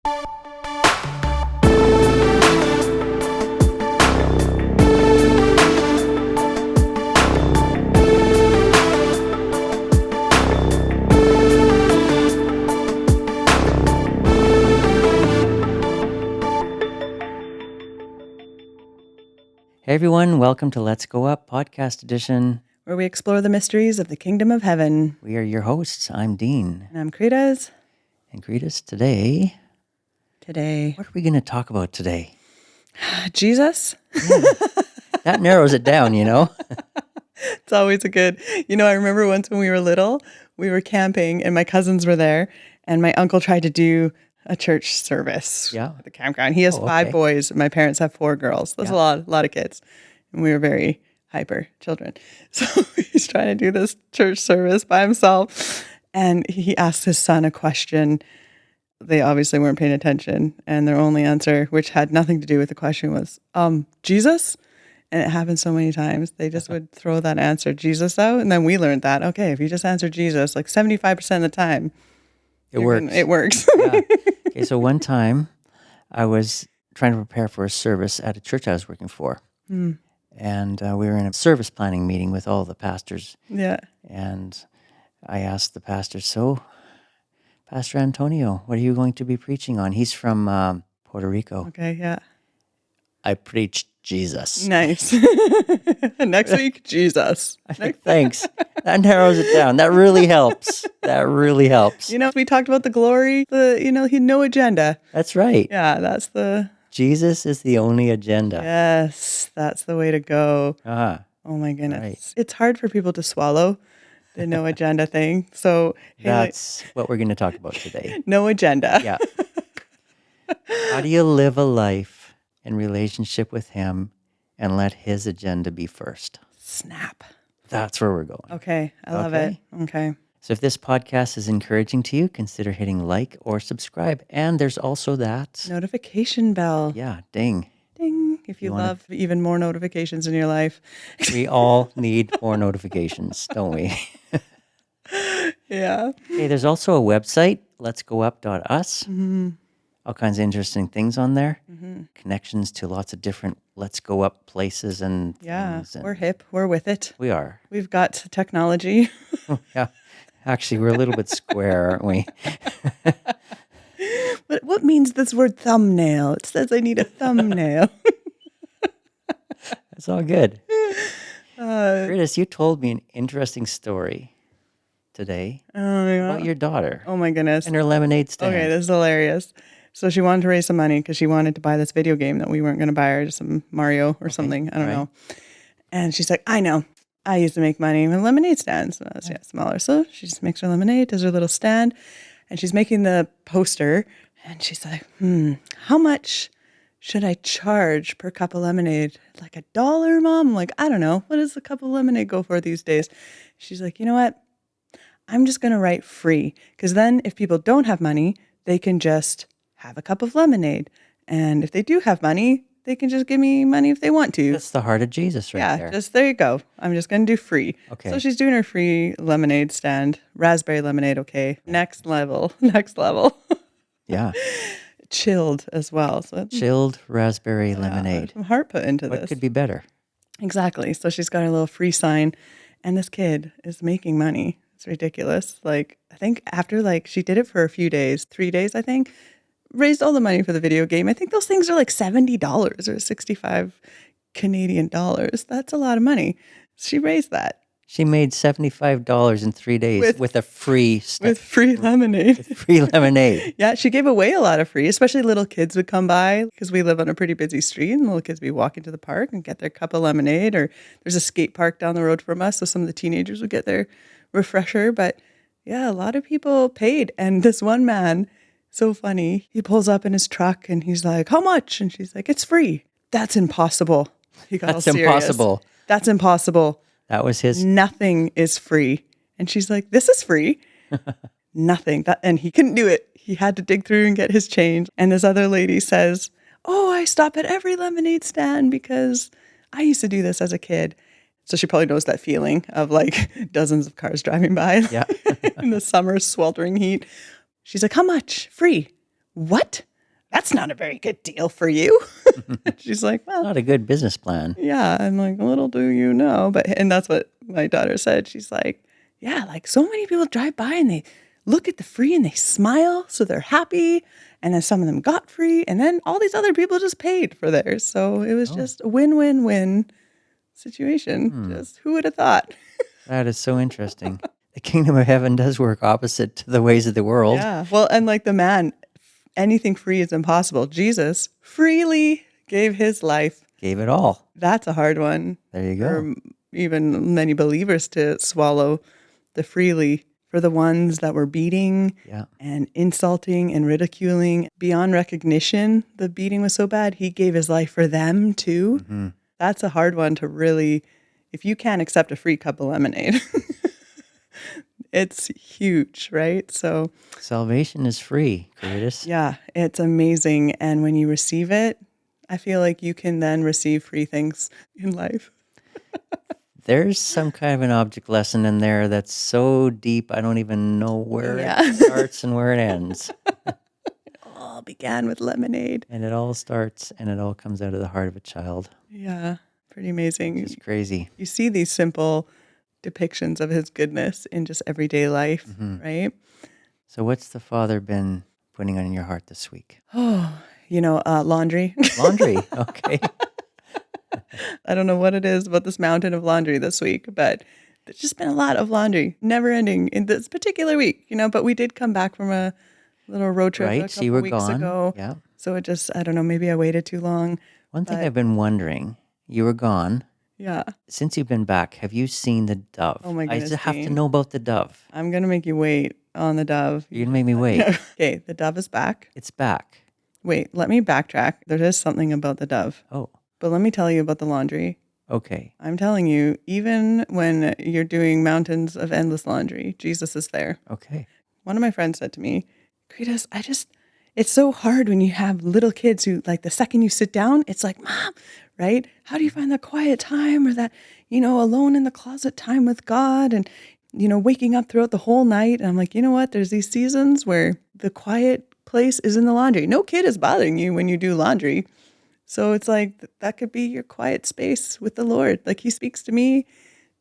Hey everyone, welcome to Let's Go Up Podcast Edition, where we explore the mysteries of the kingdom of heaven. We are your hosts. I'm Dean. And I'm Karitas. And Karitas, today, what are we going to talk about today? Jesus? Yeah. That narrows it down, you know? It's always a good, I remember once when we were little, we were camping and my cousins were there and my uncle tried to do a church service at the campground. He has 5 boys and my parents have 4 girls. That's a lot of kids. And we were very hyper children. So he's trying to do this church service by himself. And he asked his son a question. They obviously weren't paying attention. And their only answer, which had nothing to do with the question, was, Jesus? And it happened so many times. They just would throw that answer, Jesus, out. And then we learned that, okay, if you just answer Jesus, like 75% of the time, it works. Yeah. Okay, so one time I was trying to prepare for a service at a church I was working for. And we were in a service planning meeting with all the pastors. Yeah. And I asked the pastor, so, Pastor Antonio, what are you going to be preaching on? He's from Puerto Rico. Okay, yeah. I preached Jesus. Nice. Next week, Jesus. Thanks. That narrows it down. That really helps. We talked about the glory, no agenda. That's right. Yeah, that's the... Jesus is the only agenda. Yes, that's the way to go. Uh-huh. Oh my goodness. Right. It's hard for people to swallow the no agenda thing. So that's what we're going to talk about today. No agenda. Yeah. How do you live a life in relationship with him and let his agenda be first? Snap. That's where we're going. Okay. I love it. Okay. So if this podcast is encouraging to you, consider hitting like or subscribe. And there's also that notification bell. Yeah, ding. Ding. If you love even more notifications in your life. We all need more notifications, don't we? Yeah. Okay, there's also a website, letsgoup.us. Mm-hmm. All kinds of interesting things on there. Mm-hmm. Connections to lots of different Let's Go Up places and things. We're hip. We're with it. We are. We've got technology. Yeah. Actually, we're a little bit square, aren't we? But what means this word thumbnail? It says I need a thumbnail. That's all good. Karitas, you told me an interesting story today about your daughter. Oh my goodness. And her lemonade stand. Okay, this is hilarious. So she wanted to raise some money because she wanted to buy this video game that we weren't going to buy her, some Mario or something. I don't know. And she's like, I know. I used to make money with lemonade stands. So that's smaller. So she just makes her lemonade, does her little stand, and she's making the poster. And she's like, how much should I charge per cup of lemonade? Like $1, Mom? I'm like, I don't know. What does a cup of lemonade go for these days? She's like, you know what? I'm just going to write free. Because then if people don't have money, they can just have a cup of lemonade. And if they do have money, they can just give me money if they want to. That's the heart of Jesus there. Yeah, there you go. I'm just going to do free. Okay. So she's doing her free lemonade stand. Raspberry lemonade, okay. Next level. Yeah. Chilled as well. So chilled raspberry lemonade. Some heart put into this. What could be better? Exactly. So she's got her little free sign. And this kid is making money. It's ridiculous. Like, I think after she did it for a few days, 3 days, I think, raised all the money for the video game. I think those things are like $70 or 65 Canadian dollars. That's a lot of money. She raised that. She made $75 in 3 days with a free with free lemonade. With free lemonade. Yeah, she gave away a lot of free, especially little kids would come by because we live on a pretty busy street and little kids would be walking to the park and get their cup of lemonade, or there's a skate park down the road from us, so some of the teenagers would get their refresher. But yeah, a lot of people paid. And this one man, so funny, he pulls up in his truck and he's like, how much? And she's like, it's free. That's impossible. He got all serious. Impossible. That's impossible. That was his. Nothing is free. And she's like, this is free. Nothing. And he couldn't do it. He had to dig through and get his change. And this other lady says, oh, I stop at every lemonade stand because I used to do this as a kid. So she probably knows that feeling of dozens of cars driving by in the summer sweltering heat. She's like, how much? Free. What? that's not a very good deal for you. She's like, well, not a good business plan. Yeah. I'm like, little do you know. And that's what my daughter said. She's like, yeah, like so many people drive by and they look at the free and they smile. So they're happy. And then some of them got free. And then all these other people just paid for theirs. So it was just a win-win-win situation. Just who would have thought? That is so interesting. The kingdom of heaven does work opposite to the ways of the world. Yeah. Well, and like the man, anything free is impossible. Jesus freely gave his life. Gave it all. That's a hard one. There you go. For even many believers to swallow the freely. For the ones that were beating and insulting and ridiculing beyond recognition, the beating was so bad, he gave his life for them too. Mm-hmm. That's a hard one to really, if you can't accept a free cup of lemonade, it's huge, right? So salvation is free, Karitas. Yeah, it's amazing. And when you receive it, I feel like you can then receive free things in life. There's some kind of an object lesson in there that's so deep, I don't even know where it starts and where it ends. It all began with lemonade. And it all starts and it all comes out of the heart of a child. Yeah, pretty amazing. It's crazy. You see these simple depictions of his goodness in just everyday life, right? So what's the Father been putting on your heart this week? Oh, laundry. Laundry, okay. I don't know what it is about this mountain of laundry this week, but there's just been a lot of laundry, never ending in this particular week, but we did come back from a little road trip a couple weeks ago. Yeah. So it just, I don't know, maybe I waited too long. One thing I've been wondering, you were gone. Yeah. Since you've been back, have you seen the dove? Oh my goodness. I have to know about the dove. I'm going to make you wait on the dove. You're going to make me wait. Okay, the dove is back. It's back. Wait, let me backtrack. There is something about the dove. Oh. But let me tell you about the laundry. Okay. I'm telling you, even when you're doing mountains of endless laundry, Jesus is there. Okay. One of my friends said to me, Karitas, it's so hard when you have little kids who, like, the second you sit down, it's like, Mom, right? How do you find that quiet time or that, alone in the closet time with God and, waking up throughout the whole night? And I'm like, you know what? There's these seasons where the quiet place is in the laundry. No kid is bothering you when you do laundry. So it's like, that could be your quiet space with the Lord. Like, he speaks to me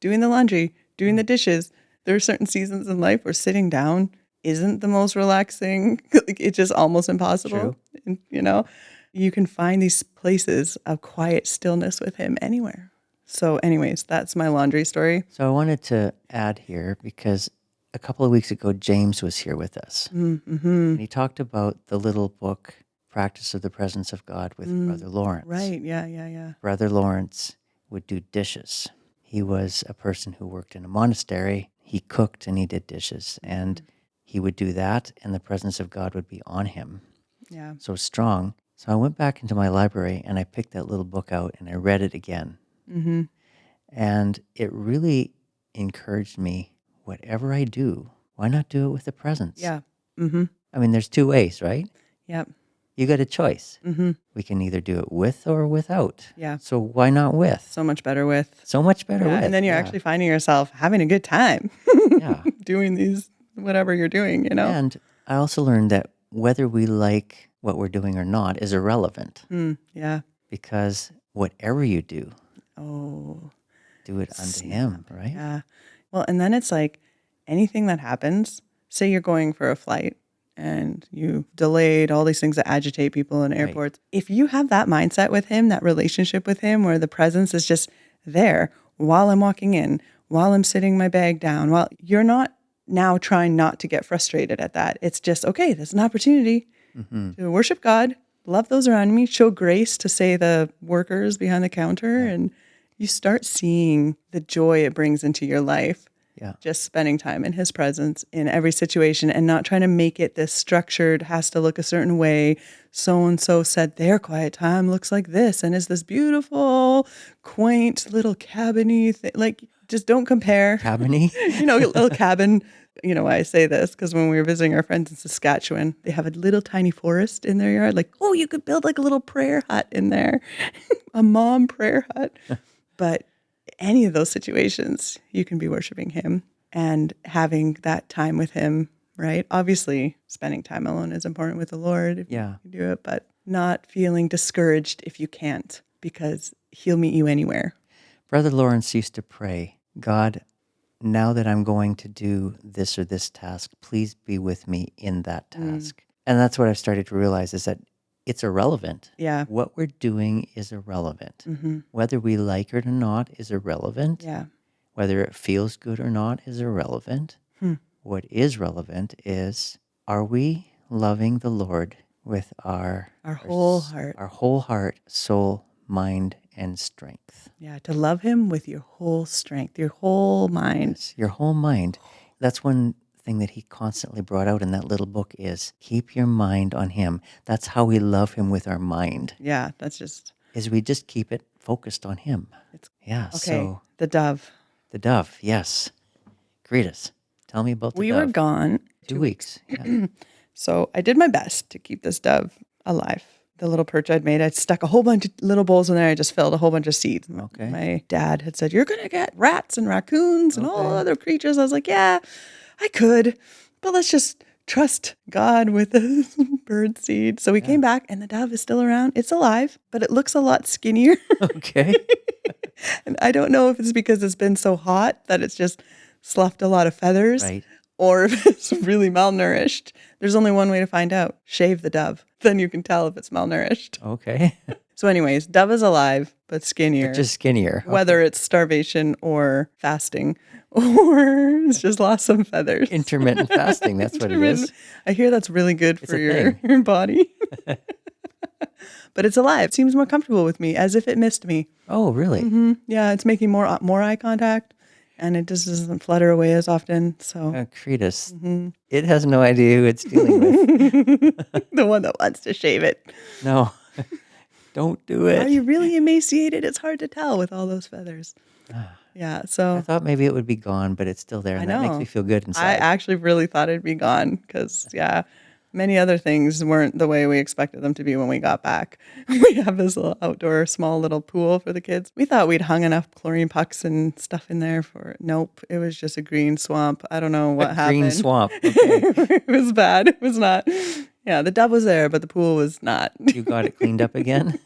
doing the laundry, doing the dishes. There are certain seasons in life where sitting down isn't the most relaxing. It's just almost impossible. True. And, you can find these places of quiet stillness with him anywhere. So anyways, that's my laundry story. So I wanted to add here because a couple of weeks ago, James was here with us. Mm-hmm. And he talked about the little book, Practice of the Presence of God with Brother Lawrence. Right, yeah. Brother Lawrence would do dishes. He was a person who worked in a monastery. He cooked and he did dishes. And he would do that, and the presence of God would be on him. Yeah. So strong. So I went back into my library, and I picked that little book out, and I read it again. Mm-hmm. And it really encouraged me, whatever I do, why not do it with the presence? Yeah. Mm-hmm. I mean, there's two ways, right? Yep. You got a choice. Mm-hmm. We can either do it with or without. Yeah. So why not with? So much better with. So much better with. And then you're actually finding yourself having a good time. Yeah. Doing these, whatever you're doing, And I also learned that whether we like what we're doing or not is irrelevant. Yeah. Because whatever you do, do it unto him, right? Yeah. Well, and then it's like anything that happens, say you're going for a flight and you delayed all these things that agitate people in airports. Right. If you have that mindset with him, that relationship with him where the presence is just there while I'm walking in, while I'm sitting my bag down, while you're not now trying not to get frustrated at that. It's just, okay, there's an opportunity to worship God, love those around me, show grace to, say, the workers behind the counter, and you start seeing the joy it brings into your life. Yeah. Just spending time in his presence in every situation and not trying to make it this structured, has to look a certain way. So-and-so said their quiet time looks like this and is this beautiful, quaint little cabin-y thing. Like, just don't compare. Cabin-y? A little cabin. Why I say this, because when we were visiting our friends in Saskatchewan, they have a little tiny forest in their yard. Like, you could build like a little prayer hut in there, a mom prayer hut. But any of those situations, you can be worshiping him and having that time with him right? Obviously, spending time alone is important with the Lord if you can do it, but not feeling discouraged if you can't, because he'll meet you anywhere. Brother Lawrence used to pray, God, now that I'm going to do this or this task, please be with me in that task. And that's what I've started to realize is that it's irrelevant. Yeah. What we're doing is irrelevant. Whether we like it or not is irrelevant. Yeah. Whether it feels good or not is irrelevant. What is relevant is, are we loving the Lord with our whole heart? Our whole heart, soul, mind, and strength. Yeah, to love him with your whole strength, your whole mind. Yes, your whole mind. That's one thing that he constantly brought out in that little book is keep your mind on him. That's how we love him with our mind. Yeah, that's just... Is we just keep it focused on him. Okay, so the dove. The dove, yes. Karitas, tell me about the dove. We were gone 2 weeks. Yeah. So I did my best to keep this dove alive. The little perch I'd made, I'd stuck a whole bunch of little bowls in there. I just filled a whole bunch of seeds. Okay. My dad had said, you're going to get rats and raccoons and all other creatures. I was like, yeah, I could, but let's just trust God with the bird seed. So we came back and the dove is still around. It's alive, but it looks a lot skinnier. Okay. And I don't know if it's because it's been so hot that it's just sloughed a lot of feathers. Right. Or if it's really malnourished. There's only one way to find out. Shave the dove. Then you can tell if it's malnourished. Okay. So anyways, dove is alive, but skinnier. But just skinnier. Okay. Whether it's starvation or fasting, or it's just lost some feathers. Intermittent fasting, that's what it is. I hear that's really good for your body. But it's alive. It seems more comfortable with me, as if it missed me. Oh, really? Mm-hmm. Yeah, it's making more eye contact. And it just doesn't flutter away as often. So, Karitas, it has no idea who it's dealing with. The one that wants to shave it. No, don't do it. Are you really emaciated? It's hard to tell with all those feathers. Yeah, so I thought maybe it would be gone, but it's still there, and that makes me feel good inside. I actually really thought it'd be gone because, many other things weren't the way we expected them to be when we got back. We have this little outdoor small little pool for the kids. We thought we'd hung enough chlorine pucks and stuff in there for nope. It was just a green swamp. I don't know what happened. Green swamp. Okay. It was bad. It was not. Yeah, the dove was there, but the pool was not. You got it cleaned up again?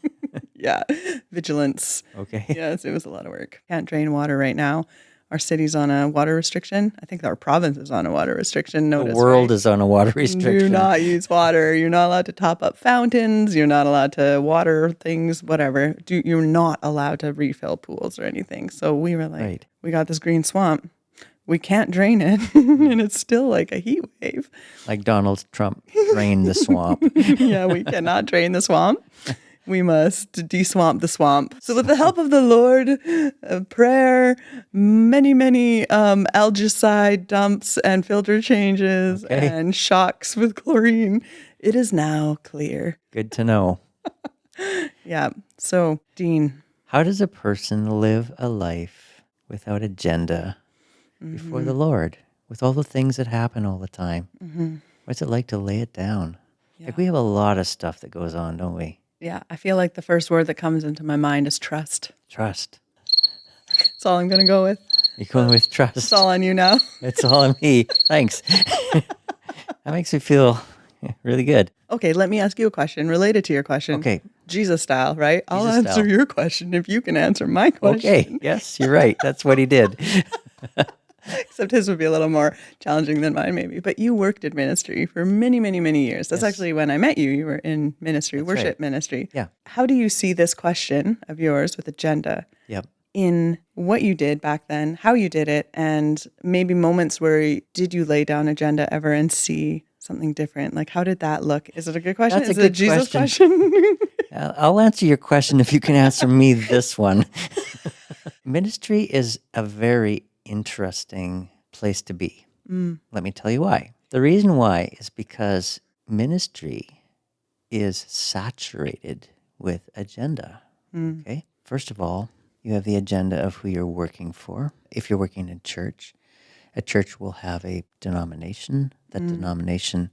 Yeah. Vigilance. Okay. Yes, it was a lot of work. Can't drain water right now. Our city's on a water restriction. I think our province is on a water restriction. The world is on a water restriction. Do not use water. You're not allowed to top up fountains. You're not allowed to water things, whatever. You're not allowed to refill pools or anything. So we were like, we got this green swamp. We can't drain it. And it's still like a heat wave. Like Donald Trump drained the swamp. Yeah, we cannot drain the swamp. We must deswamp the swamp. So with the help of the Lord, prayer, many algicide dumps and filter changes and shocks with chlorine, it is now clear. Good to know. Yeah. So, Dean. How does a person live a life without agenda before the Lord, with all the things that happen all the time? What's it like to lay it down? Yeah. Like we have a lot of stuff that goes on, don't we? Yeah, I feel like the first word that comes into my mind is trust. Trust. That's all I'm going to go with. You're going with trust. It's all on you now. It's all on me. Thanks. That makes me feel really good. Okay, let me ask you a question related to your question. Okay. Jesus style, right? I'll answer your question if you can answer my question. Okay, yes, you're right. That's what he did. Except his would be a little more challenging than mine, maybe. But you worked in ministry for many years. That's actually when I met you. You were in ministry, worship ministry. Yeah. How do you see this question of yours with agenda in what you did back then, how you did it, and maybe moments where did you lay down agenda ever and see something different? Like, how did that look? Is it a good question? That's Is a it a good Jesus question? I'll answer your question if you can answer me this one. Ministry is a very interesting place to be. Let me tell you why. The reason why is because ministry is saturated with agenda. Okay? First of all, you have the agenda of who you're working for. If you're working in a church will have a denomination. That denomination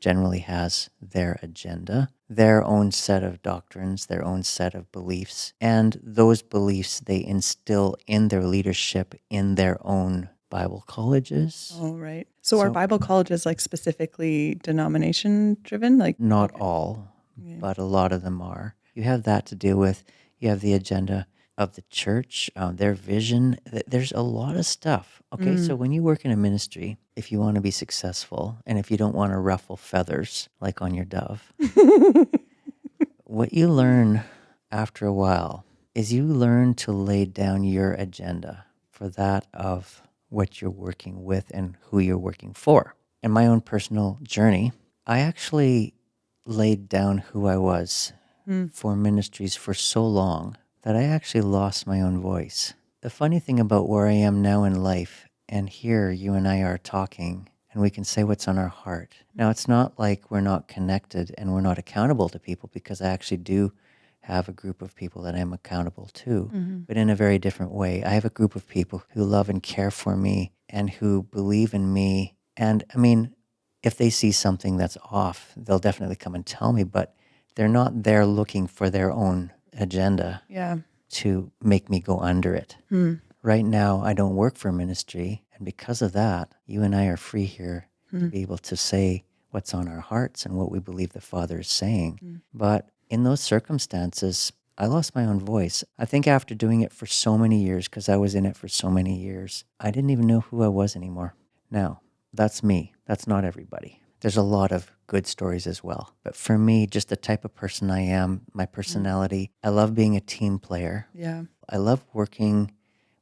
generally has their agenda, their own set of doctrines, their own set of beliefs, and those beliefs they instill in their leadership in their own Bible colleges. Oh, right. So are Bible colleges like specifically denomination driven? Like not all, but a lot of them are. You have that to deal with. You have the agenda of the church, their vision. There's a lot of stuff. Okay, so when you work in a ministry, if you want to be successful and if you don't want to ruffle feathers like on your dove, what you learn after a while is you learn to lay down your agenda for that of what you're working with and who you're working for. In my own personal journey, I actually laid down who I was for ministries for so long that I actually lost my own voice. The funny thing about where I am now in life, and here you and I are talking, and we can say what's on our heart. Now, it's not like we're not connected and we're not accountable to people, because I actually do have a group of people that I'm accountable to, but in a very different way. I have a group of people who love and care for me and who believe in me. And I mean, if they see something that's off, they'll definitely come and tell me, but they're not there looking for their own agenda to make me go under it. Right now, I don't work for ministry, and because of that, you and I are free here to be able to say what's on our hearts and what we believe the Father is saying. But in those circumstances, I lost my own voice. I think after doing it for so many years, because I was in it for so many years, I didn't even know who I was anymore. Now, that's me. That's not everybody. There's a lot of good stories as well. But for me, just the type of person I am, my personality, I love being a team player. Yeah. I love working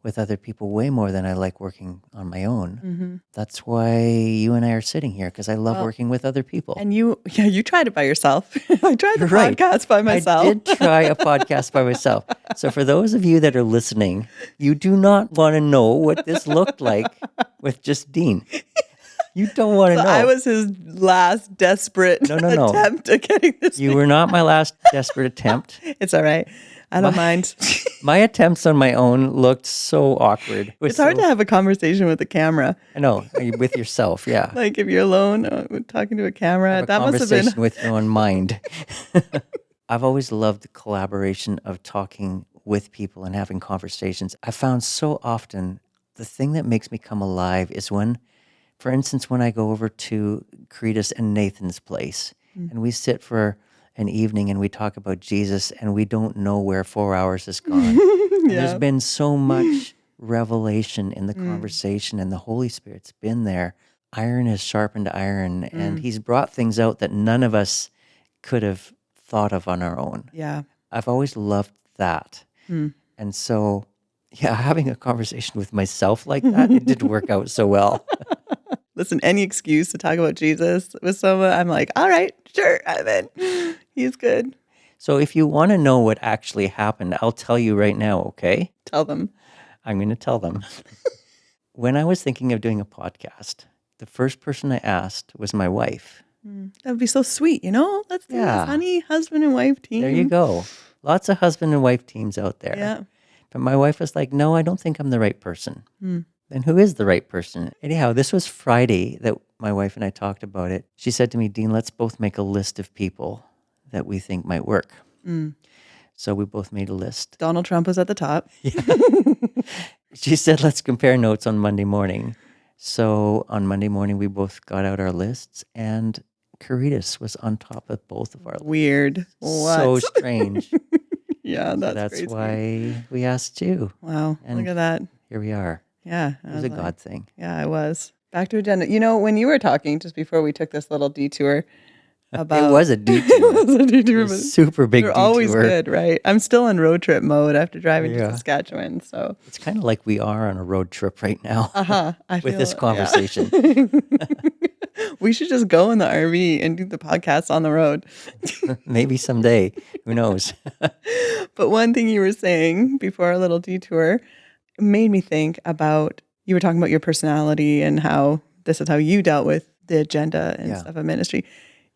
with other people way more than I like working on my own. That's why you and I are sitting here, because I love working with other people. And you tried it by yourself. I tried the podcast by myself. I did try a podcast by myself. So for those of you that are listening, you do not want to know what this looked like with just Dean. You don't want to know. I was his last desperate attempt at getting this. You were not my last desperate attempt. It's all right. I don't mind. My attempts on my own looked so awkward. It's hard to have a conversation with a camera. I know, with yourself, yeah. Like if you're alone talking to a camera, that must have been with your own mind. I've always loved the collaboration of talking with people and having conversations. I found so often the thing that makes me come alive is when, for instance, when I go over to Karitas and Nathan's place and we sit for an evening and we talk about Jesus and we don't know where 4 hours has gone. There's been so much revelation in the conversation, and the Holy Spirit's been there. Iron has sharpened iron, and he's brought things out that none of us could have thought of on our own. Yeah. I've always loved that. And so, having a conversation with myself like that, it didn't work out so well. Listen, any excuse to talk about Jesus with someone, I'm like, all right, sure, I'm in. He's good. So if you want to know what actually happened, I'll tell you right now, okay? Tell them. I'm going to tell them. When I was thinking of doing a podcast, the first person I asked was my wife. That would be so sweet, Let's do this, honey, husband and wife team. There you go. Lots of husband and wife teams out there. Yeah. But my wife was like, no, I don't think I'm the right person. Then who is the right person? Anyhow, this was Friday that my wife and I talked about it. She said to me, Dean, let's both make a list of people that we think might work. So we both made a list. Donald Trump was at the top. Yeah. She said, let's compare notes on Monday morning. So on Monday morning, we both got out our lists, and Karitas was on top of both of our lists. Weird. What? So strange. Yeah, that's crazy. Why we asked you. Wow, and look at that. Here we are. Yeah. It was a God thing. Yeah, it was. Back to agenda. When you were talking just before we took this little detour about... It was a detour. It was a detour. It was a super big detour. They're always good, right? I'm still in road trip mode after driving to Saskatchewan, so... It's kind of like we are on a road trip right now with this conversation. Yeah. We should just go in the RV and do the podcast on the road. Maybe someday. Who knows? But one thing you were saying before our little detour made me think about, you were talking about your personality and how this is how you dealt with the agenda and stuff of ministry.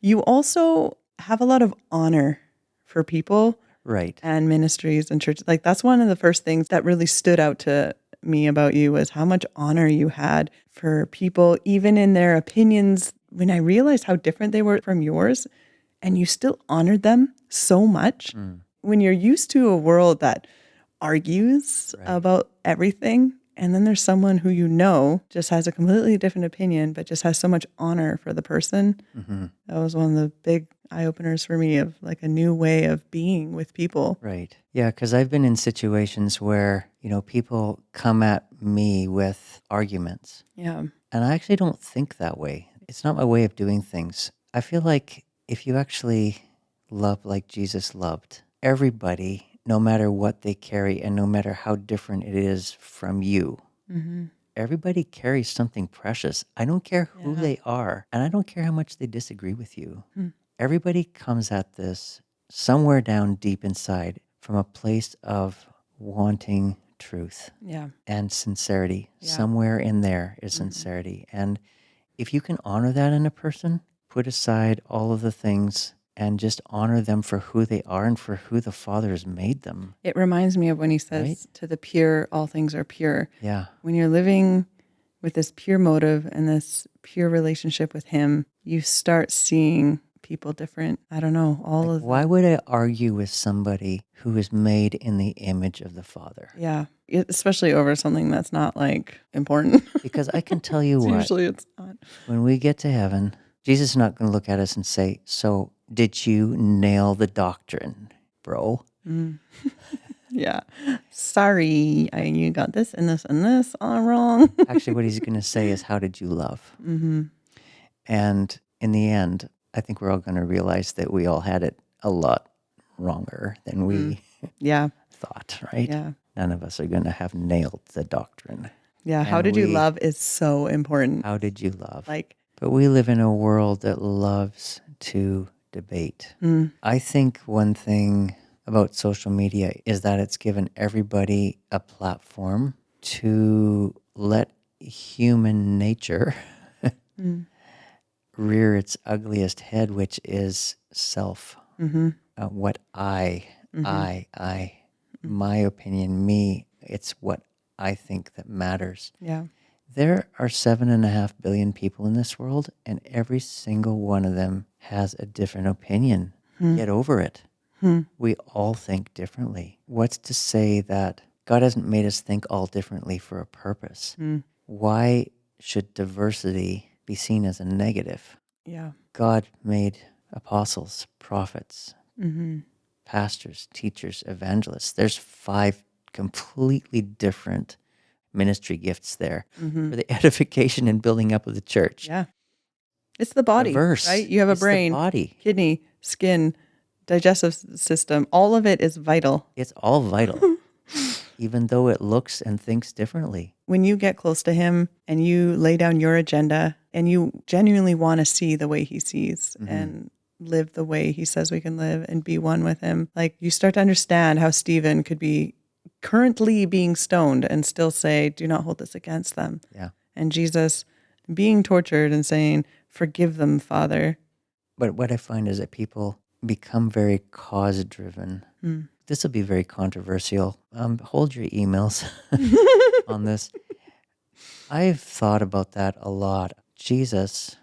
You also have a lot of honor for people. Right. And ministries and churches. Like that's one of the first things that really stood out to me about you was how much honor you had for people, even in their opinions, when I realized how different they were from yours, and you still honored them so much. When you're used to a world that argues about everything And then there's someone who just has a completely different opinion, but just has so much honor for the person. Mm-hmm. That was one of the big eye-openers for me of like a new way of being with people. Right. Yeah, because I've been in situations where, people come at me with arguments. Yeah. And I actually don't think that way. It's not my way of doing things. I feel like if you actually love like Jesus loved, everybody, no matter what they carry and no matter how different it is from you, mm-hmm. everybody carries something precious. I don't care who they are, and I don't care how much they disagree with you. Everybody comes at this somewhere down deep inside from a place of wanting truth and sincerity. Somewhere in there is sincerity. And if you can honor that in a person, put aside all of the things and just honor them for who they are and for who the Father has made them. It reminds me of when he says, to the pure, all things are pure. Yeah. When you're living with this pure motive and this pure relationship with him, you start seeing people different. I don't know, Why would I argue with somebody who is made in the image of the Father? Yeah, especially over something that's not like important. Because I can tell you what. Usually it's not. When we get to heaven, Jesus is not going to look at us and say, so did you nail the doctrine, bro? Yeah. Sorry, you got this and this and this all wrong. Actually, what he's going to say is, how did you love? Mm-hmm. And in the end, I think we're all going to realize that we all had it a lot wronger than we thought, right? Yeah. None of us are going to have nailed the doctrine. Yeah, how did you love is so important. How did you love? But we live in a world that loves to debate. I think one thing about social media is that it's given everybody a platform to let human nature rear its ugliest head, which is self. Mm-hmm. What I, my opinion, me, it's what I think that matters. Yeah. There are 7.5 billion people in this world, and every single one of them has a different opinion. Get over it. We all think differently. What's to say that God hasn't made us think all differently for a purpose? Why should diversity be seen as a negative? Yeah. God made apostles, prophets, pastors, teachers, evangelists. There's 5 completely different ministry gifts there for the edification and building up of the church. Yeah. It's the body, Diverse. right? You have a brain, kidney, skin, digestive system. All of it is vital. It's all vital, even though it looks and thinks differently. When you get close to him and you lay down your agenda and you genuinely want to see the way he sees and live the way he says we can live and be one with him, like you start to understand how Stephen could be currently being stoned and still say, do not hold this against them. Yeah. And Jesus being tortured and saying, forgive them, Father. But what I find is that people become very cause-driven. This will be very controversial. Hold your emails on this. I've thought about that a lot. Jesus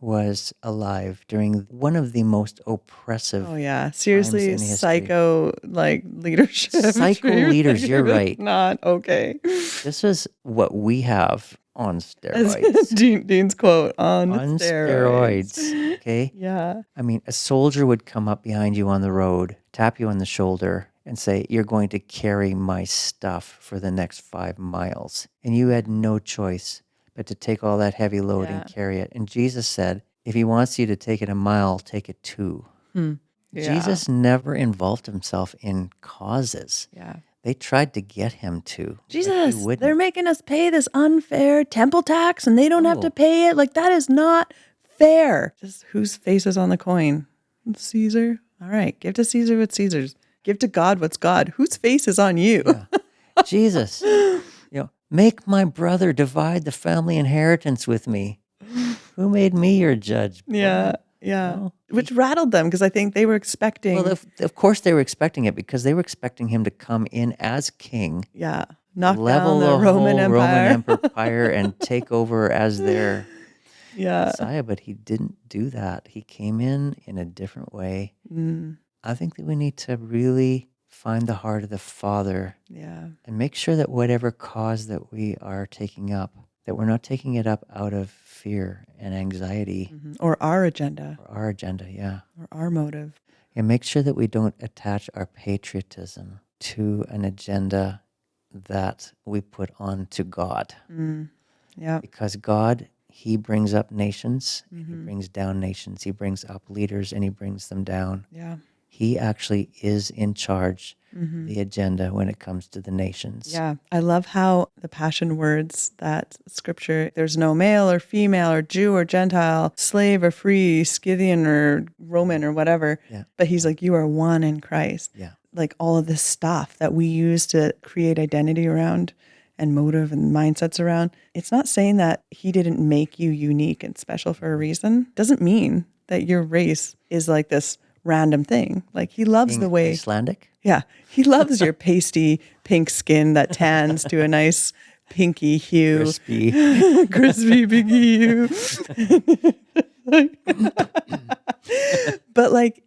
was alive during one of the most oppressive seriously, psycho leadership. Psycho leaders, you're right. Not okay. This is what we have on steroids. Dean's quote, on steroids. Okay? Yeah. I mean, a soldier would come up behind you on the road, tap you on the shoulder, and say, you're going to carry my stuff for the next 5 miles. And you had no choice but to take all that heavy load and carry it. And Jesus said, if he wants you to take it a mile, take it 2. Yeah. Jesus never involved himself in causes. Yeah. They tried to get him to. Jesus, they're making us pay this unfair temple tax and they don't have to pay it. Like, that is not fair. Just whose face is on the coin? Caesar? All right, give to Caesar what's Caesar's. Give to God what's God. Whose face is on you? Yeah. Jesus, make my brother divide the family inheritance with me. Who made me your judge? Yeah. Which rattled them because I think they were expecting. Well, of course they were expecting it because they were expecting him to come in as king. Yeah. Knock level down the Roman Empire and take over as their Messiah. But he didn't do that. He came in a different way. I think that we need to really find the heart of the Father. Yeah. And make sure that whatever cause that we are taking up, that we're not taking it up out of fear and anxiety. Mm-hmm. Or our agenda. Or our agenda, yeah. Or our motive. And make sure that we don't attach our patriotism to an agenda that we put on to God. Yeah. Because God, he brings up nations, and he brings down nations. He brings up leaders and he brings them down. Yeah. He actually is in charge of the agenda when it comes to the nations. Yeah. I love how the Passion words that scripture, there's no male or female or Jew or Gentile, slave or free, Scythian or Roman or whatever. Yeah. But he's like, you are one in Christ. Yeah. Like all of this stuff that we use to create identity around and motive and mindsets around. It's not saying that he didn't make you unique and special for a reason. Doesn't mean that your race is like this random thing. Like he loves Being the way Icelandic? Yeah. He loves your pasty pink skin that tans to a nice pinky hue. Crispy. Crispy pinky hue. But like,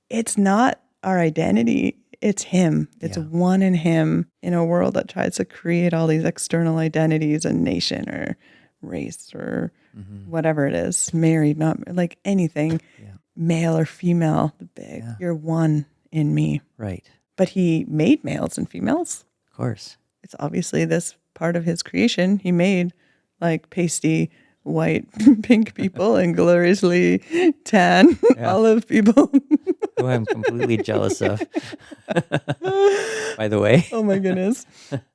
it's not our identity. It's him. It's one in him in a world that tries to create all these external identities, a nation or race or whatever it is, married, not like anything, male or female, the big, you're one in me. Right. But he made males and females. Of course. It's obviously this part of his creation. He made like pasty white pink people and gloriously tan olive people. Who I'm completely jealous of. By the way. Oh my goodness.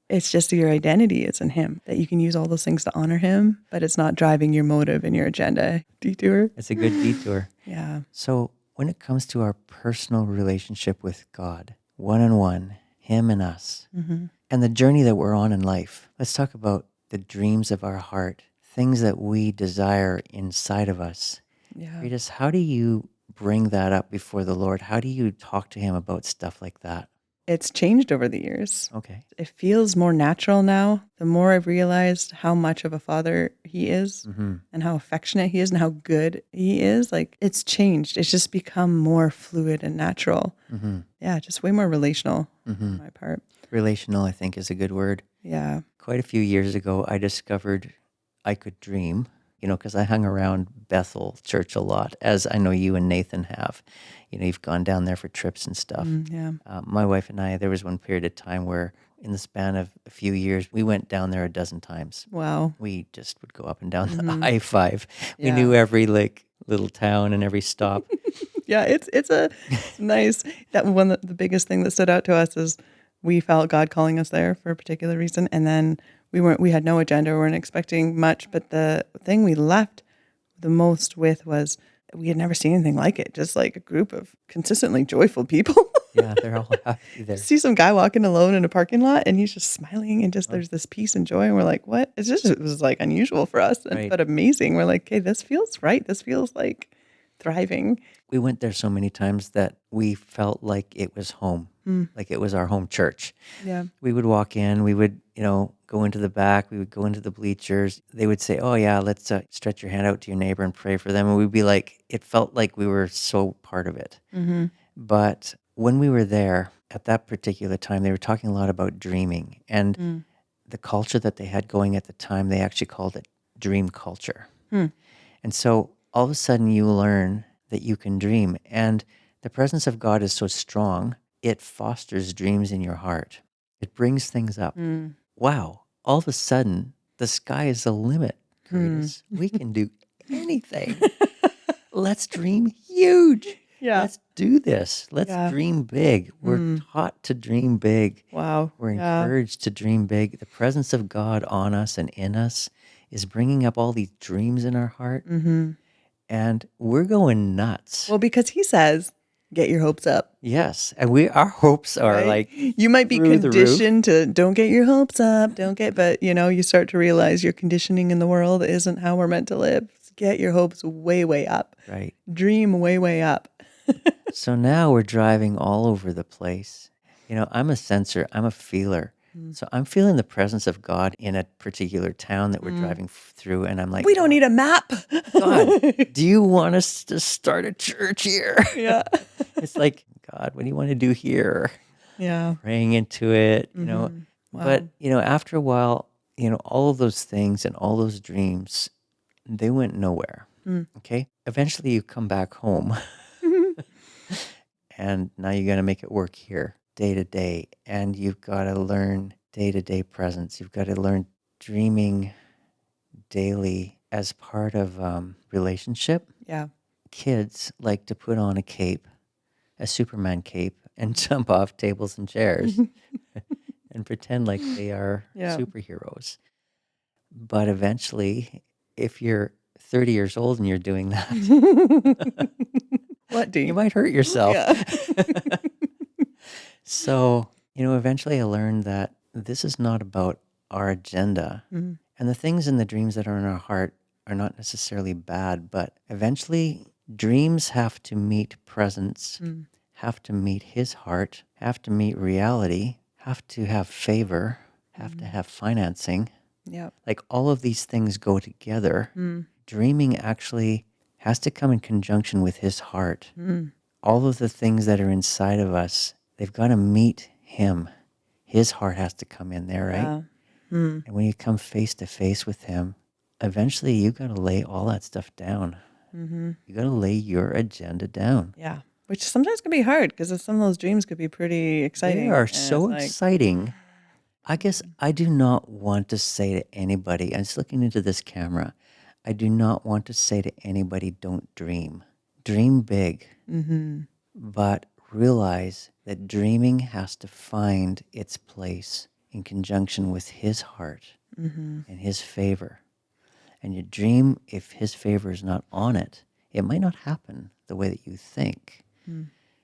It's just your identity is in him, that you can use all those things to honor him, but it's not driving your motive and your agenda. Detour. It's a good detour. Yeah. So when it comes to our personal relationship with God, one-on-one, him and us, and the journey that we're on in life, let's talk about the dreams of our heart, things that we desire inside of us. Yeah. Karitas, how do you bring that up before the Lord? How do you talk to him about stuff like that? It's changed over the years. Okay. It feels more natural now. The more I've realized how much of a father he is and how affectionate he is and how good he is, like it's changed. It's just become more fluid and natural. Yeah, just way more relational on my part. Relational, I think, is a good word. Yeah. Quite a few years ago, I discovered I could dream, because I hung around Bethel Church a lot, as I know you and Nathan have. You've gone down there for trips and stuff. My wife and I, there was one period of time where in the span of a few years, we went down there a dozen times. Wow. We just would go up and down the I-5. We knew every little town and every stop. Yeah, it's nice. That one, the biggest thing that stood out to us is we felt God calling us there for a particular reason. And then we had no agenda. We weren't expecting much. But the thing we left the most with was we had never seen anything like it. Just like a group of consistently joyful people. Yeah, they're all happy there. See some guy walking alone in a parking lot and he's just smiling and just there's this peace and joy. And we're like, what? It was like unusual for us, but amazing. We're like, okay, this feels right. This feels like thriving. We went there so many times that we felt like it was home, like it was our home church. Yeah. We would walk in, we would, go into the back, we would go into the bleachers. They would say, oh yeah, let's stretch your hand out to your neighbor and pray for them. And we'd be like, it felt like we were so part of it. But when we were there at that particular time, they were talking a lot about dreaming. And the culture that they had going at the time, they actually called it dream culture. And so all of a sudden you learn that you can dream. And the presence of God is so strong, it fosters dreams in your heart. It brings things up. Wow. All of a sudden, the sky is the limit, Karitas. We can do anything. Let's dream huge. Yeah. Let's do this. Let's dream big. We're taught to dream big. Wow. We're encouraged to dream big. The presence of God on us and in us is bringing up all these dreams in our heart. And we're going nuts. Well, because he says, get your hopes up. Yes. And our hopes are like you might be conditioned to don't get your hopes up, but you start to realize your conditioning in the world isn't how we're meant to live. Get your hopes way, way up. Right. Dream way, way up. So now we're driving all over the place. I'm a sensor. I'm a feeler. So I'm feeling the presence of God in a particular town that we're driving through. And I'm like, we don't need a map. God, do you want us to start a church here? Yeah. It's like, God, what do you want to do here? praying into it, Wow. But, after a while, all of those things and all those dreams, they went nowhere. Okay. Eventually you come back home and now you got to make it work here day to day. And you've got to learn day-to-day presence. You've got to learn dreaming daily as part of relationship. Yeah. Kids like to put on a cape, a Superman cape, and jump off tables and chairs and pretend like they are superheroes. But eventually, if you're 30 years old and you're doing that, what do you might hurt yourself. Yeah. So, eventually I learned that this is not about our agenda. And the things in the dreams that are in our heart are not necessarily bad, but eventually dreams have to meet presence, have to meet his heart, have to meet reality, have to have favor, have to have financing. Yeah. Like all of these things go together. Dreaming actually has to come in conjunction with his heart. All of the things that are inside of us, they've got to meet him. His heart has to come in there, right? And when you come face to face with him, eventually you got to lay all that stuff down. You got to lay your agenda down. Yeah. Which sometimes can be hard because some of those dreams could be pretty exciting. They are so exciting. I guess I do not want to say to anybody, I'm just looking into this camera, I do not want to say to anybody, don't dream. Dream big. But realize that dreaming has to find its place in conjunction with his heart and his favor. And your dream, if his favor is not on it, it might not happen the way that you think.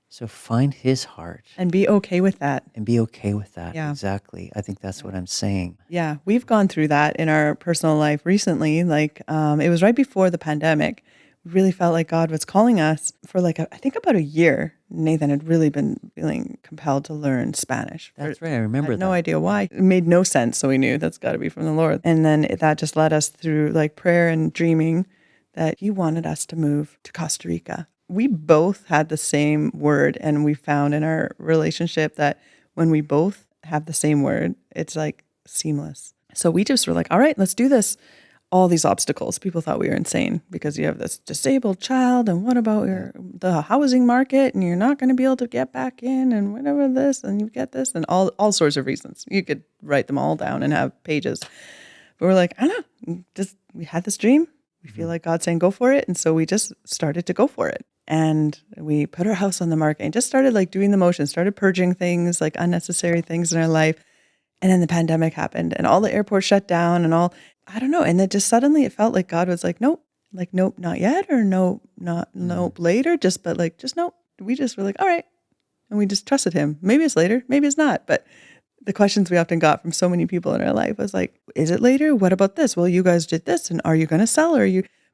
So find his heart. And be okay with that. Yeah. Exactly. I think that's what I'm saying. Yeah. We've gone through that in our personal life recently. Like it was right before the pandemic. We really felt like God was calling us for I think about a year. Nathan had really been feeling compelled to learn Spanish. That's right. I remember that. No idea why. It made no sense. So we knew that's got to be from the Lord. And then that just led us through prayer and dreaming that he wanted us to move to Costa Rica. We both had the same word, and we found in our relationship that when we both have the same word, it's seamless. So we just were like, all right, let's do this. All these obstacles. People thought we were insane because you have this disabled child, and what about the housing market, and you're not going to be able to get back in, and whatever this, and you get this, and all sorts of reasons. You could write them all down and have pages. But we're like, I don't know, we had this dream. We feel like God's saying, go for it. And so we just started to go for it. And we put our house on the market and just started doing the motions, started purging things, unnecessary things in our life. And then the pandemic happened and all the airports shut down and I don't know. And then just suddenly it felt like God was like, nope, nope, not yet. Or nope, nope, later. Just nope. We just were like, all right. And we just trusted him. Maybe it's later, maybe it's not. But the questions we often got from so many people in our life was like, is it later? What about this? Well, you guys did this. And are you going to sell?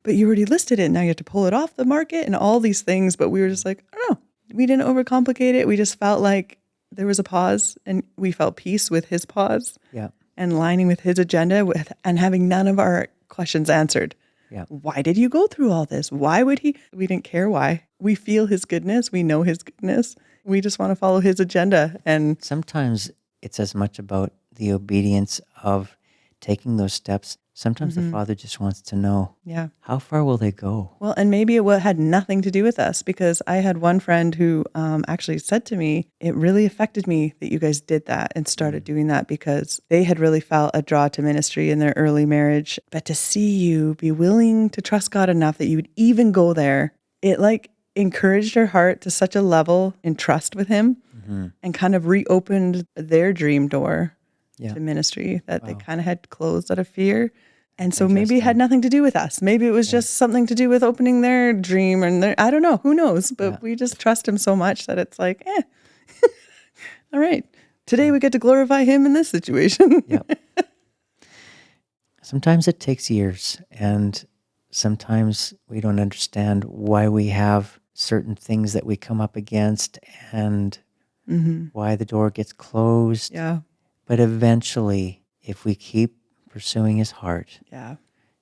But you already listed it. Now you have to pull it off the market and all these things. But we were just like, I don't know. We didn't overcomplicate it. We just felt like there was a pause and we felt peace with his pause. Yeah. And lining with his agenda and having none of our questions answered. Yeah. Why did you go through all this? Why would he? We didn't care why. We feel his goodness. We know his goodness. We just want to follow his agenda. And sometimes it's as much about the obedience of taking those steps. Sometimes the Father just wants to know, how far will they go? Well, and maybe it had nothing to do with us, because I had one friend who actually said to me, it really affected me that you guys did that and started doing that, because they had really felt a draw to ministry in their early marriage. But to see you be willing to trust God enough that you would even go there, it encouraged her heart to such a level in trust with him and kind of reopened their dream door to ministry that they kind of had closed out of fear. And so maybe it had nothing to do with us. Maybe it was just something to do with opening their dream and I don't know, who knows? But we just trust him so much that it's like, all right, today we get to glorify him in this situation. Sometimes it takes years, and sometimes we don't understand why we have certain things that we come up against and why the door gets closed. Yeah. But eventually, if we keep pursuing his heart,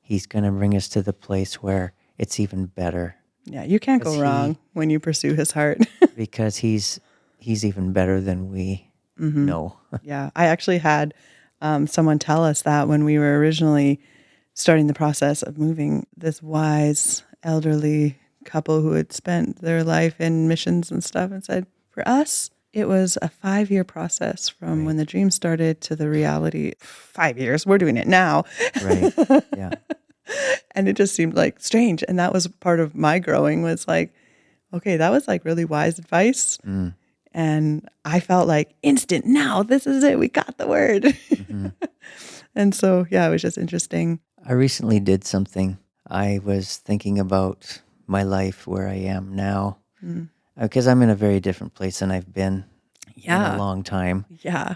he's going to bring us to the place where it's even better. Yeah, you can't go wrong when you pursue his heart. Because he's He's even better than we know. Yeah. I actually had someone tell us that when we were originally starting the process of moving, this wise elderly couple who had spent their life in missions and stuff, and said, for us, it was a 5-year process from when the dream started to the reality. 5 years. We're doing it now. Right. Yeah. And it just seemed like strange. And that was part of my growing, was like, okay, that was like really wise advice. And I felt like instant, now this is it. We got the word. And so, yeah, it was just interesting. I recently did something. I was thinking about my life, where I am now, because I'm in a very different place than I've been in a long time. Yeah.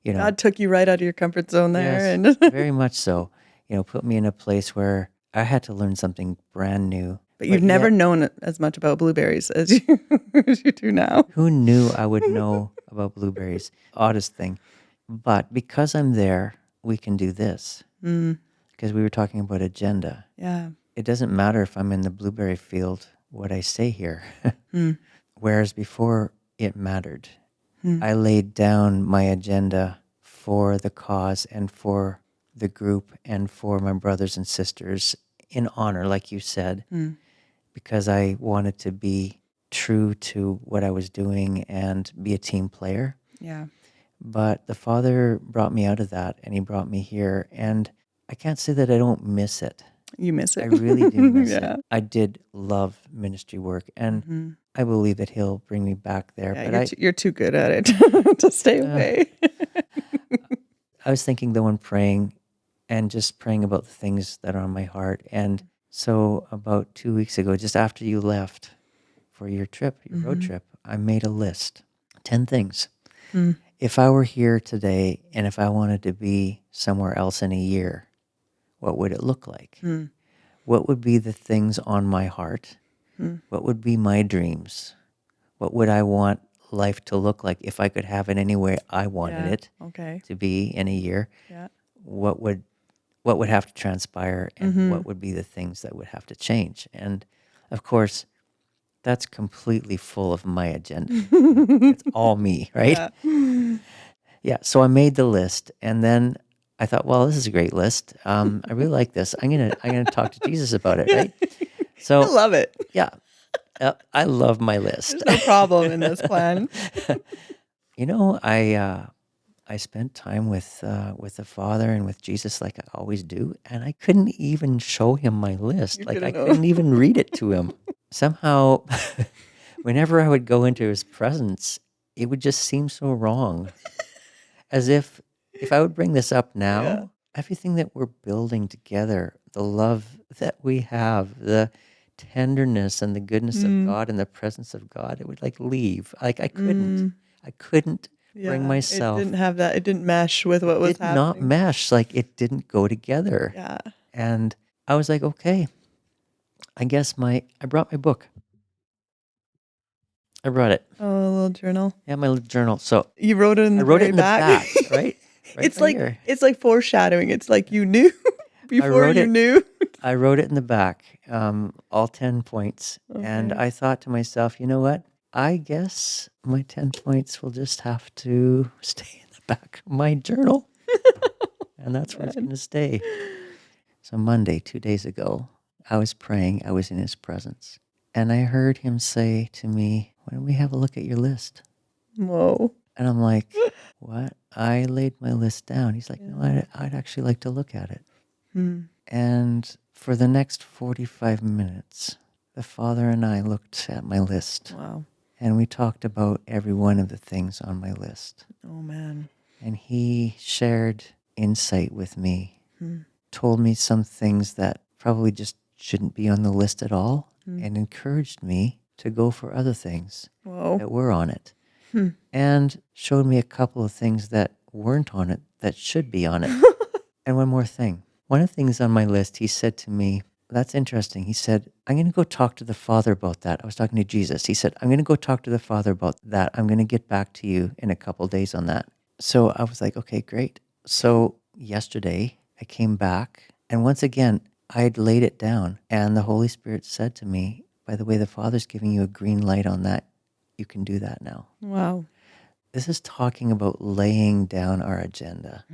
You know, God took you right out of your comfort zone there. Yes, And very much so. You know, put me in a place where I had to learn something brand new. But you've never known as much about blueberries as as you do now. Who knew I would know about blueberries? Oddest thing. But because I'm there, we can do this. Because we were talking about agenda. Yeah. It doesn't matter if I'm in the blueberry field, what I say here. Whereas before, it mattered. I laid down my agenda for the cause and for the group and for my brothers and sisters in honor, like you said, because I wanted to be true to what I was doing and be a team player. Yeah. But the Father brought me out of that, and he brought me here, and I can't say that I don't miss it. You miss it. I really do miss it. I did love ministry work, and I believe that he'll bring me back there. Yeah, but you're too good at it to stay away. I was thinking, though, when praying and just praying about the things that are on my heart. And so about 2 weeks ago, just after you left for your trip, your road trip, I made a list, 10 things. If I were here today and if I wanted to be somewhere else in a year, what would it look like? What would be the things on my heart? What would be my dreams? What would I want life to look like if I could have it any way I wanted it to be in a year? What would have to transpire, and what would be the things that would have to change? And of course, that's completely full of my agenda. It's all me, right? Yeah. So I made the list, and then I thought, well, this is a great list. I really like this. I'm gonna talk to Jesus about it, right? So I love it. Yeah. I love my list. There's no problem in this plan. You know, I spent time with the Father and with Jesus, like I always do, and I couldn't even show him my list. Like I couldn't even read it to him. Somehow, whenever I would go into his presence, it would just seem so wrong. As if I would bring this up now, everything that we're building together, the love that we have, the tenderness and the goodness of God and the presence of God, it would like leave. Like I couldn't bring myself. It didn't have that. It didn't mesh with what was happening. It did not mesh. Like it didn't go together. Yeah. And I was like, okay, I guess I brought my book. I brought it. Oh, a little journal. Yeah, my little journal. So you wrote it in the back, right? It's like foreshadowing. It's like you knew before you knew. I wrote it in the back, all 10 points. Okay. And I thought to myself, you know what? I guess my 10 points will just have to stay in the back of my journal. And that's where it's going to stay. So Monday, 2 days ago, I was praying. I was in his presence. And I heard him say to me, why don't we have a look at your list? Whoa. And I'm like, what? I laid my list down. He's like, no, I'd actually like to look at it. And for the next 45 minutes, the Father and I looked at my list. Wow. And we talked about every one of the things on my list. Oh, man. And he shared insight with me, told me some things that probably just shouldn't be on the list at all, and encouraged me to go for other things that were on it. And showed me a couple of things that weren't on it that should be on it. And one more thing. One of the things on my list, he said to me, that's interesting. He said, I'm going to go talk to the Father about that. I was talking to Jesus. He said, I'm going to go talk to the Father about that. I'm going to get back to you in a couple of days on that. So I was like, okay, great. So yesterday I came back, and once again, I had laid it down, and the Holy Spirit said to me, by the way, the Father's giving you a green light on that. you can do that now. Wow. This is talking about laying down our agenda,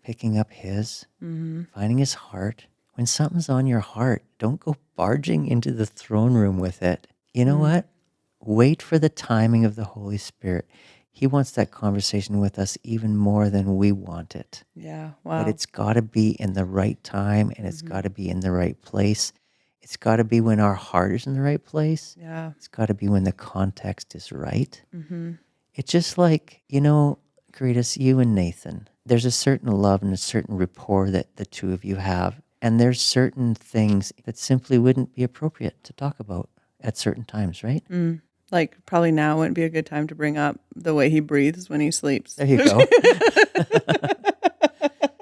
picking up his, finding his heart. When something's on your heart, don't go barging into the throne room with it. You know what? Wait for the timing of the Holy Spirit. He wants that conversation with us even more than we want it. Yeah, wow. But it's got to be in the right time, and it's got to be in the right place. It's got to be when our heart is in the right place. Yeah. It's got to be when the context is right. It's just like, Karitas, you and Nathan, there's a certain love and a certain rapport that the two of you have. And there's certain things that simply wouldn't be appropriate to talk about at certain times, right? Like probably now wouldn't be a good time to bring up the way he breathes when he sleeps. There you go.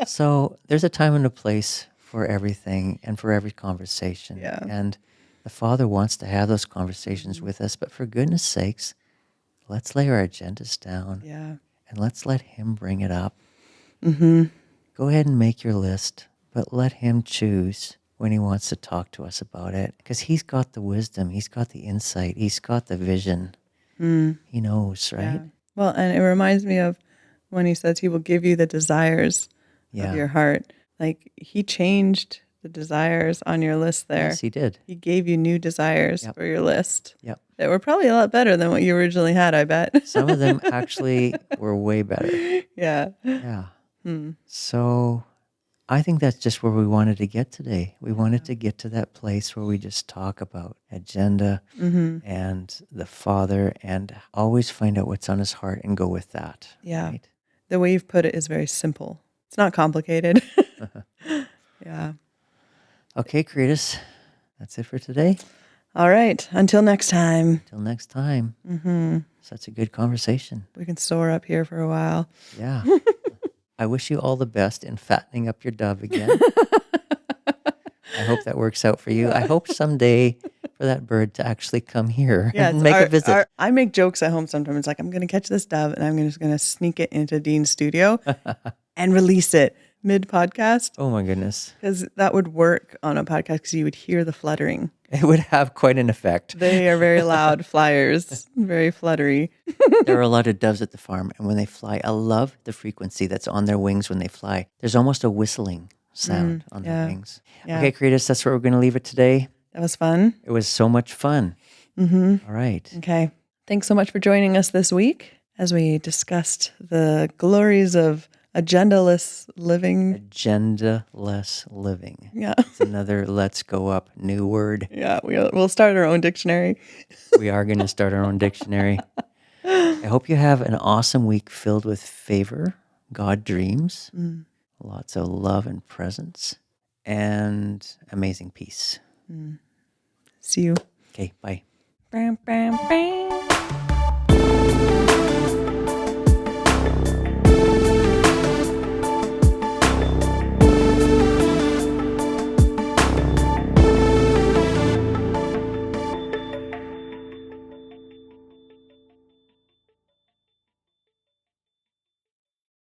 So there's a time and a place for everything and for every conversation. Yeah. And the Father wants to have those conversations with us. But for goodness sakes, let's lay our agendas down. Yeah. And let's let him bring it up. Go ahead and make your list, but let him choose when he wants to talk to us about it. Because he's got the wisdom, he's got the insight, he's got the vision. He knows, right? Yeah. Well, and it reminds me of when he says he will give you the desires of your heart. Like he changed the desires on your list there. Yes, he did. He gave you new desires for your list. Yep. That were probably a lot better than what you originally had, I bet. Some of them actually were way better. Yeah. Yeah. So I think that's just where we wanted to get today. We wanted to get to that place where we just talk about agenda and the Father and always find out what's on his heart and go with that. Yeah. Right? The way you've put it is very simple. It's not complicated. Yeah. Okay, Karitas, that's it for today. All right. Until next time. Till next time. Such a good conversation. We can store up here for a while. Yeah. I wish you all the best in fattening up your dove again. I hope that works out for you. I hope someday for that bird to actually come here and make a visit. I make jokes at home sometimes. It's like, I'm going to catch this dove and I'm just going to sneak it into Dean's studio and release it mid-podcast. Oh, my goodness. Because that would work on a podcast because you would hear the fluttering. It would have quite an effect. They are very loud flyers, very fluttery. There are a lot of doves at the farm, and when they fly, I love the frequency that's on their wings when they fly. There's almost a whistling sound on their wings. Yeah. Okay, Karitas, that's where we're going to leave it today. That was fun. It was so much fun. All right. Okay. Thanks so much for joining us this week as we discussed the glories of agendaless living. Agendaless living. Yeah. It's another let's go up new word. Yeah, we'll start our own dictionary. We are going to start our own dictionary. I hope you have an awesome week filled with favor, God dreams, lots of love and presence, and amazing peace. See you. Okay, bye. Bam, bam, bam.